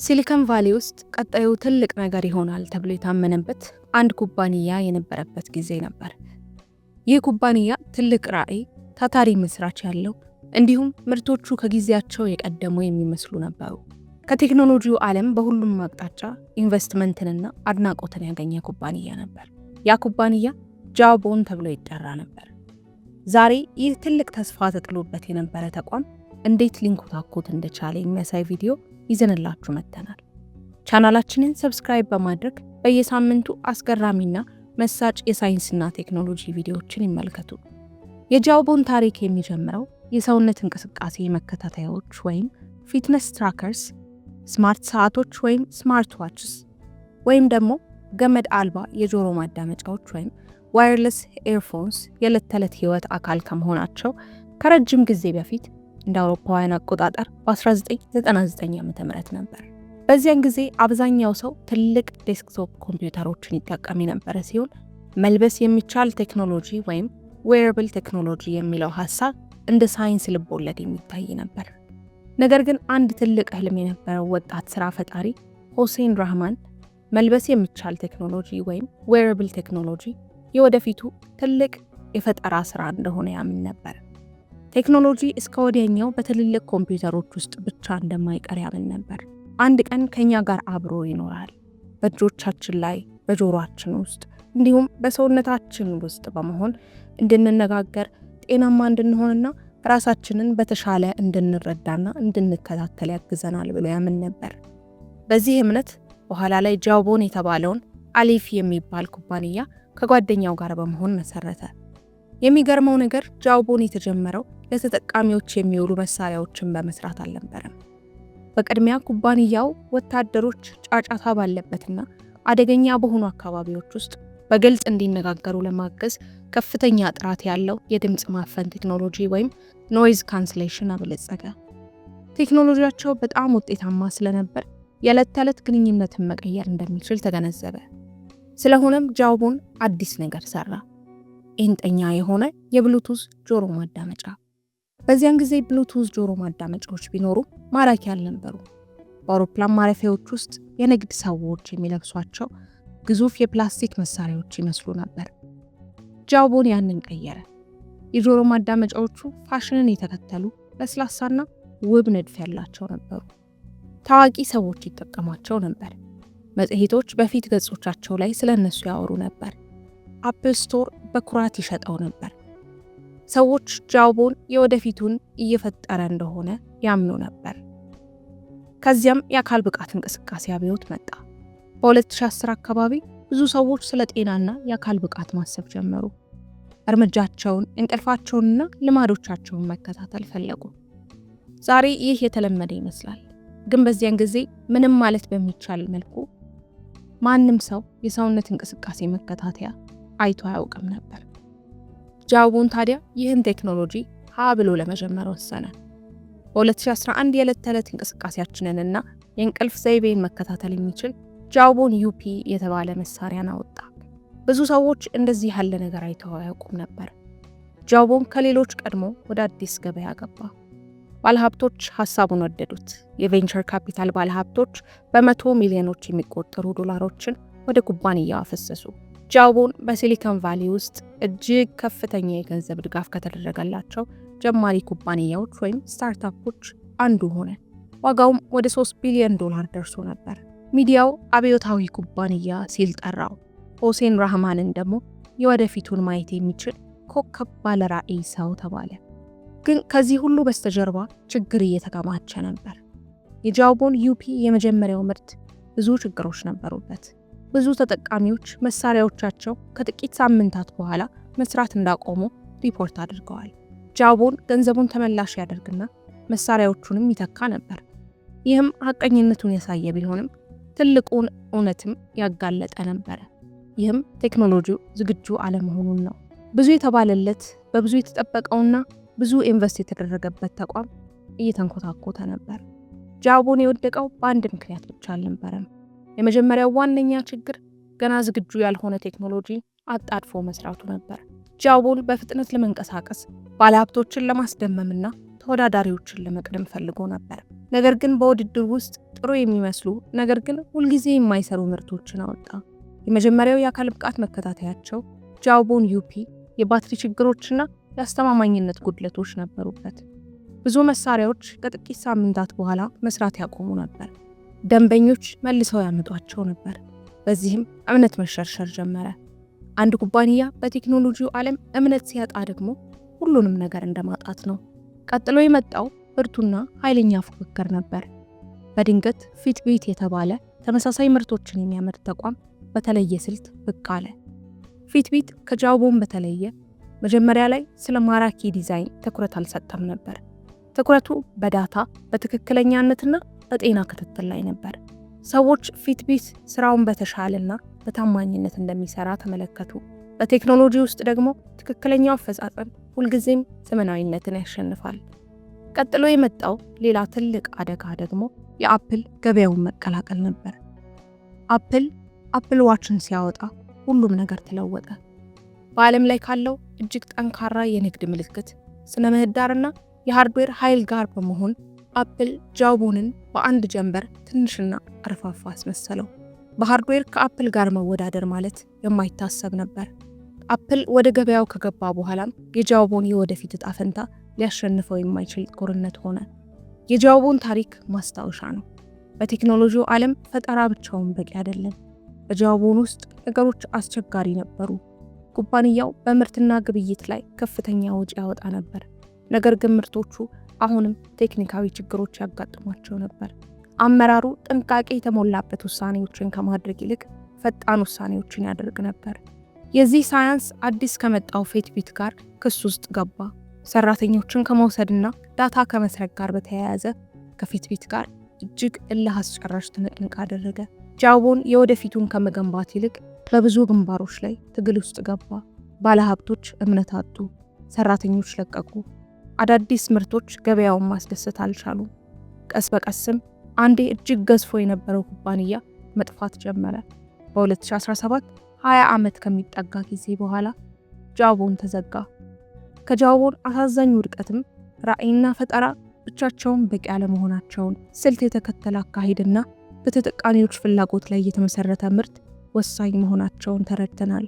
ሲሊኮን ቫሊ ውስጥ ቀጣዩ ትልቅ ነገር ይሆናል ተብሎ የታመነበት አንድ ኩባንያ የነበረበት ጊዜ ነበር። ይህ ኩባንያ ትልቅ ራዕይ፣ ታታሪ መስራች ያለው እንዲሁም ምርቶቹ ከጊዜያቸው የቀደሙ የሚመስሉ ነበሩ። ከቴክኖሎጂው ዓለም በሁሉም አቅጣጫ ኢንቨስትመንትንና አድናቆትን ያገኘ ኩባንያ ነበር። ያ ኩባንያ ጃኦቦን ተብሎ ይጠራ ነበር። ዛሬ ይህ ትልቅ ተስፋ ተጥሎበት የነበረ ተቋም እንዴት ሊንኮታኮት እንደቻለ የሚያሳይ ቪዲዮ ይዘንላችሁ መጥተናል። ቻናላችንን ሰብስክራይብ በማድረግ በየሳምንቱ አስገራሚና መሳጭ የሳይንስና ቴክኖሎጂ ቪዲዮዎችን ይመልከቱ። የጃኦቦን ታሪክ የሚጀምረው የሰውነት እንቅስቃሴ መከታተያዎች ወይም ፊትነስ ትራከርስ፣ ስማርት ሰዓቶች ወይም ስማርት ዋችስ ወይም ደግሞ ገመድ አልባ የጆሮ ማዳመጫዎች ወይም ዋየርለስ ኤርፎንስ የዕለት ተዕለት ህይወት አካል ከመሆናቸው ከረጅም ጊዜ በፊት እንደ አውሮፓውያን አቆጣጠር በ1999 ዓ.ም ነበር። በዚያን ጊዜ አብዛኛው ሰው ትልቅ ዴስክቶፕ ኮምፒውተሮችን ይጠቀም የነበረ ሲሆን መልበስ የሚቻል ቴክኖሎጂ ወይም ዌረብል ቴክኖሎጂ የሚለው ሐሳብ እንደ ሳይንስ ልቦለድ የሚታይ ነበር። ነገር ግን አንድ ትልቅ ህልም የነበረው ወጣት ስራ ፈጣሪ ሁሴን ራህማን መልበስ የሚቻል ቴክኖሎጂ ወይም ዌረብል ቴክኖሎጂ የወደፊቱ ትልቅ የፈጠራ ስራ እንደሆነ ያምን ነበር። ቴክኖሎጂ እስከ ወዲያኛው በትልልቅ ኮምፒውተሮች ውስጥ ብቻ እንደማይቀር ያምን ነበር። አንድ ቀን ከኛ ጋር አብሮ ይኖራል፣ በእጆቻችን ላይ፣ በጆሮአችን ውስጥ እንዲሁም በሰውነታችን ውስጥ በመሆን እንድንነጋገር፣ ጤናማ እንድንሆንና ራሳችንን በተሻለ እንድንረዳና እንድንከታተል ያግዘናል ብሎ ያምን ነበር። በዚህ እምነት በኋላ ላይ ጃኦቦን የተባለውን አሊፍ የሚባል ኩባንያ ከጓደኛው ጋር በመሆን መሰረተ። የሚገርመው ነገር ጃኦቦን የተጀመረው ለተጠቃሚዎች የሚውሉ መሳሪያዎችን በመስራት አልነበረም። በቅድሚያ ኩባንያው ወታደሮች ጫጫታ ባለበትና አደገኛ በሆኑ አካባቢዎች ውስጥ በግልጽ እንዲነጋገሩ ለማገዝ ከፍተኛ ጥራት ያለው የድምፅ ማፈን ቴክኖሎጂ ወይም ኖይዝ ካንስሌሽን አበለጸገ። ቴክኖሎጂያቸው በጣም ውጤታማ ስለነበር የዕለት ተዕለት ግንኙነትን መቀየር እንደሚችል ተገነዘበ። ስለሆነም ጃኦቦን አዲስ ነገር ሰራ፣ ኢንጠኛ የሆነ የብሉቱዝ ጆሮ ማዳመጫ። በዚያን ጊዜ ብሉቱዝ ጆሮ ማዳመጫዎች ቢኖሩ ማራኪ አልነበሩ። በአውሮፕላን ማረፊያዎች ውስጥ የንግድ ሰዎች የሚለብሷቸው ግዙፍ የፕላስቲክ መሳሪያዎች ይመስሉ ነበር። ጃኦቦን ያንን ቀየረ። የጆሮ ማዳመጫዎቹ ፋሽንን የተከተሉ ለስላሳና ውብ ንድፍ ያላቸው ነበሩ። ታዋቂ ሰዎች ይጠቀሟቸው ነበር። መጽሔቶች በፊት ገጾቻቸው ላይ ስለነሱ ያወሩ ነበር። አፕል ስቶር በኩራት ይሸጠው ነበር። ሰዎች ጃኦቦን የወደፊቱን እየፈጠረ እንደሆነ ያምኑ ነበር። ከዚያም የአካል ብቃት እንቅስቃሴ አብዮት መጣ። በ2010 አካባቢ ብዙ ሰዎች ስለ ጤናና የአካል ብቃት ማሰብ ጀመሩ። እርምጃቸውን፣ እንቅልፋቸውንና ልማዶቻቸውን መከታተል ፈለጉ። ዛሬ ይህ የተለመደ ይመስላል፣ ግን በዚያን ጊዜ ምንም ማለት በሚቻል መልኩ ማንም ሰው የሰውነት እንቅስቃሴ መከታተያ አይቶ አያውቅም ነበር። ጃኦቦን ታዲያ ይህን ቴክኖሎጂ ሀ ብሎ ለመጀመር ወሰነ። በ2011 የዕለት ተዕለት እንቅስቃሴያችንንና የእንቅልፍ ዘይቤን መከታተል የሚችል ጃኦቦን ዩፒ የተባለ መሳሪያን አወጣ። ብዙ ሰዎች እንደዚህ ያለ ነገር አይተው አያውቁም ነበር። ጃኦቦን ከሌሎች ቀድሞ ወደ አዲስ ገበያ ገባ። ባለሀብቶች ሐሳቡን ወደዱት። የቬንቸር ካፒታል ባለሀብቶች በመቶ ሚሊዮኖች የሚቆጠሩ ዶላሮችን ወደ ኩባንያው አፈሰሱ። ጃኦቦን በሲሊኮን ቫሊ ውስጥ እጅግ ከፍተኛ የገንዘብ ድጋፍ ከተደረገላቸው ጀማሪ ኩባንያዎች ወይም ስታርታፖች አንዱ ሆነ። ዋጋውም ወደ 3 ቢሊዮን ዶላር ደርሶ ነበር። ሚዲያው አብዮታዊ ኩባንያ ሲል ጠራው። ሁሴን ራህማንን ደግሞ የወደፊቱን ማየት የሚችል ኮከብ ባለ ራዕይ ሰው ተባለ። ግን ከዚህ ሁሉ በስተጀርባ ችግር እየተከማቸ ነበር። የጃኦቦን ዩፒ የመጀመሪያው ምርት ብዙ ችግሮች ነበሩበት። ብዙ ተጠቃሚዎች መሳሪያዎቻቸው ከጥቂት ሳምንታት በኋላ መስራት እንዳቆሙ ሪፖርት አድርገዋል። ጃኦቦን ገንዘቡን ተመላሽ ያደርግና መሳሪያዎቹንም ይተካ ነበር። ይህም ሐቀኝነቱን ያሳየ ቢሆንም ትልቁን እውነትም ያጋለጠ ነበረ። ይህም ቴክኖሎጂው ዝግጁ አለመሆኑን ነው። ብዙ የተባለለት በብዙ የተጠበቀውና ብዙ ኢንቨስት የተደረገበት ተቋም እየተንኮታኮተ ነበር። ጃኦቦን የወደቀው በአንድ ምክንያት ብቻ አልነበረም። የመጀመሪያው ዋነኛ ችግር ገና ዝግጁ ያልሆነ ቴክኖሎጂ አጣድፎ መስራቱ ነበር። ጃኦቦን በፍጥነት ለመንቀሳቀስ ባለሀብቶችን ለማስደመምና ተወዳዳሪዎችን ለመቅደም ፈልጎ ነበር። ነገር ግን በውድድር ውስጥ ጥሩ የሚመስሉ ነገር ግን ሁልጊዜ የማይሰሩ ምርቶችን አወጣ። የመጀመሪያው የአካል ብቃት መከታተያቸው ጃውቦን ዩፒ የባትሪ ችግሮችና የአስተማማኝነት ጉድለቶች ነበሩበት። ብዙ መሳሪያዎች ከጥቂት ሳምንታት በኋላ መስራት ያቆሙ ነበር። ደንበኞች መልሰው ያመጧቸው ነበር። በዚህም እምነት መሸርሸር ጀመረ። አንድ ኩባንያ በቴክኖሎጂው ዓለም እምነት ሲያጣ ደግሞ ሁሉንም ነገር እንደማጣት ነው። ቀጥሎ የመጣው ብርቱና ኃይለኛ ፉክክር ነበር። በድንገት ፊትቢት የተባለ ተመሳሳይ ምርቶችን የሚያመርት ተቋም በተለየ ስልት ብቅ አለ። ፊትቢት ከጃውቦን በተለየ መጀመሪያ ላይ ስለ ማራኪ ዲዛይን ትኩረት አልሰጠም ነበር። ትኩረቱ በዳታ በትክክለኛነትና በጤና ክትትል ላይ ነበር። ሰዎች ፊትቢት ስራውን በተሻለና በታማኝነት እንደሚሰራ ተመለከቱ። በቴክኖሎጂ ውስጥ ደግሞ ትክክለኛው አፈጻጸም ሁልጊዜም ዘመናዊነትን ያሸንፋል። ቀጥሎ የመጣው ሌላ ትልቅ አደጋ ደግሞ የአፕል ገበያውን መቀላቀል ነበር። አፕል ዋችን ሲያወጣ ሁሉም ነገር ተለወጠ። በዓለም ላይ ካለው እጅግ ጠንካራ የንግድ ምልክት ስነ ምህዳርና የሃርድዌር ኃይል ጋር በመሆን አፕል ጃውቦንን በአንድ ጀንበር ትንሽና ቀርፋፋ አስመሰለው። በሃርድዌር ከአፕል ጋር መወዳደር ማለት የማይታሰብ ነበር። አፕል ወደ ገበያው ከገባ በኋላም የጃውቦን የወደፊት ዕጣ ፈንታ ሊያሸንፈው የማይችል ጦርነት ሆነ። የጃውቦን ታሪክ ማስታወሻ ነው። በቴክኖሎጂው ዓለም ፈጠራ ብቻውን በቂ አይደለም። በጃውቦን ውስጥ ነገሮች አስቸጋሪ ነበሩ። ኩባንያው በምርትና ግብይት ላይ ከፍተኛ ወጪ ያወጣ ነበር። ነገር ግን ምርቶቹ አሁንም ቴክኒካዊ ችግሮች ያጋጥሟቸው ነበር። አመራሩ ጥንቃቄ የተሞላበት ውሳኔዎችን ከማድረግ ይልቅ ፈጣን ውሳኔዎችን ያደርግ ነበር። የዚህ ሳያንስ አዲስ ከመጣው ፊትቢት ጋር ክስ ውስጥ ገባ። ሰራተኞችን ከመውሰድና ዳታ ከመስረቅ ጋር በተያያዘ ከፊትቢት ጋር እጅግ እልህ አስጨራሽ ትንቅንቅ አደረገ። ጃውቦን የወደፊቱን ከመገንባት ይልቅ በብዙ ግንባሮች ላይ ትግል ውስጥ ገባ። ባለሀብቶች እምነት አጡ፣ ሰራተኞች ለቀቁ። አዳዲስ ምርቶች ገበያውን ማስደሰት አልቻሉም። ቀስ በቀስም አንዴ እጅግ ገዝፎ የነበረው ኩባንያ መጥፋት ጀመረ። በ2017 20 ዓመት ከሚጠጋ ጊዜ በኋላ ጃውቦን ተዘጋ። ከጃውቦን አሳዛኝ ውድቀትም ራዕይና ፈጠራ ብቻቸውን በቂ አለመሆናቸውን፣ ስልት የተከተለ አካሄድና በተጠቃሚዎች ፍላጎት ላይ የተመሰረተ ምርት ወሳኝ መሆናቸውን ተረድተናል።